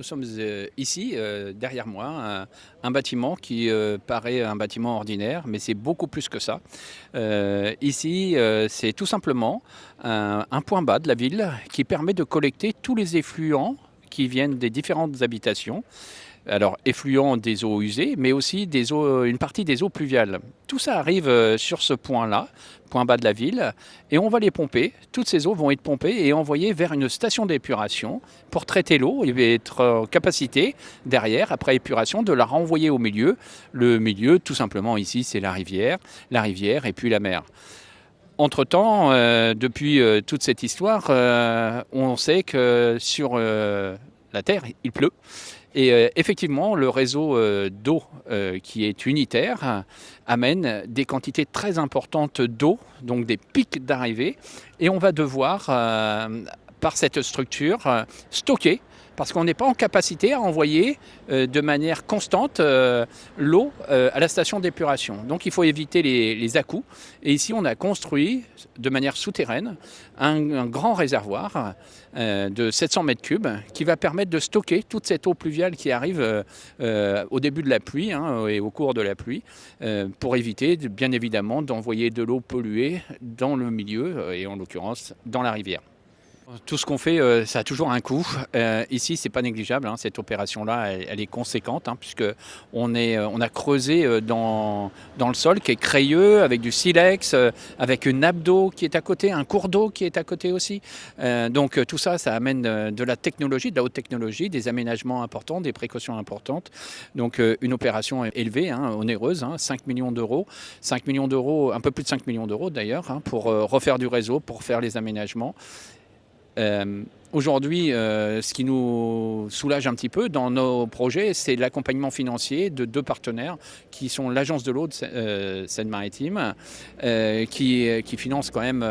Nous sommes ici, derrière moi, un bâtiment qui paraît un bâtiment ordinaire, mais c'est beaucoup plus que ça. Ici, c'est tout simplement un point bas de la ville qui permet de collecter tous les effluents qui viennent des différentes habitations. Alors, effluents des eaux usées, mais aussi une partie des eaux pluviales. Tout ça arrive sur ce point-là, point bas de la ville, et on va les pomper. Toutes ces eaux vont être pompées et envoyées vers une station d'épuration pour traiter l'eau. Il va être en capacité, derrière, après épuration, de la renvoyer au milieu. Le milieu, tout simplement, ici, c'est la rivière et puis la mer. Entre-temps, depuis toute cette histoire, on sait que sur la Terre, il pleut. Et effectivement, le réseau d'eau qui est unitaire amène des quantités très importantes d'eau, donc des pics d'arrivée, et on va devoir, par cette structure, stocker, parce qu'on n'est pas en capacité à envoyer de manière constante l'eau à la station d'épuration. Donc il faut éviter les à-coups. Et ici, on a construit de manière souterraine un grand réservoir de 700 mètres cubes qui va permettre de stocker toute cette eau pluviale qui arrive au début de la pluie et au cours de la pluie pour éviter bien évidemment d'envoyer de l'eau polluée dans le milieu et en l'occurrence dans la rivière. Tout ce qu'on fait, ça a toujours un coût. Ici, c'est pas négligeable. Cette opération-là, elle est conséquente, puisque on a creusé dans le sol qui est crayeux, avec du silex, avec une nappe d'eau qui est à côté, un cours d'eau qui est à côté aussi. Donc tout ça, ça amène de la technologie, de la haute technologie, des aménagements importants, des précautions importantes. Donc une opération élevée, onéreuse, 5 millions d'euros. 5 millions d'euros, un peu plus de 5 millions d'euros d'ailleurs, pour refaire du réseau, pour faire les aménagements. Aujourd'hui, ce qui nous soulage un petit peu dans nos projets, c'est l'accompagnement financier de deux partenaires qui sont l'Agence de l'eau de Seine-Maritime, qui finance quand même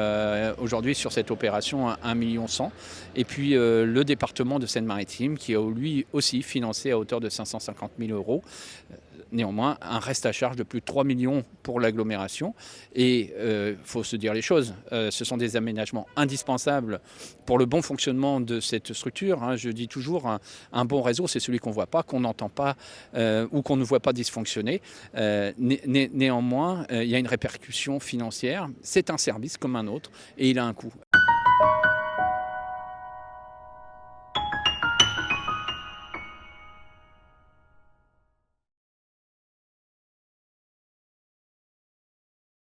aujourd'hui sur cette opération 1,1 million, et puis le département de Seine-Maritime qui a lui aussi financé à hauteur de 550 000 euros. Néanmoins, un reste à charge de plus de 3 millions pour l'agglomération. Et il faut se dire les choses, ce sont des aménagements indispensables pour le bon fonctionnement de cette structure. Je dis toujours, un bon réseau, c'est celui qu'on ne voit pas, qu'on n'entend pas ou qu'on ne voit pas dysfonctionner. Néanmoins, il y a une répercussion financière. C'est un service comme un autre et il a un coût.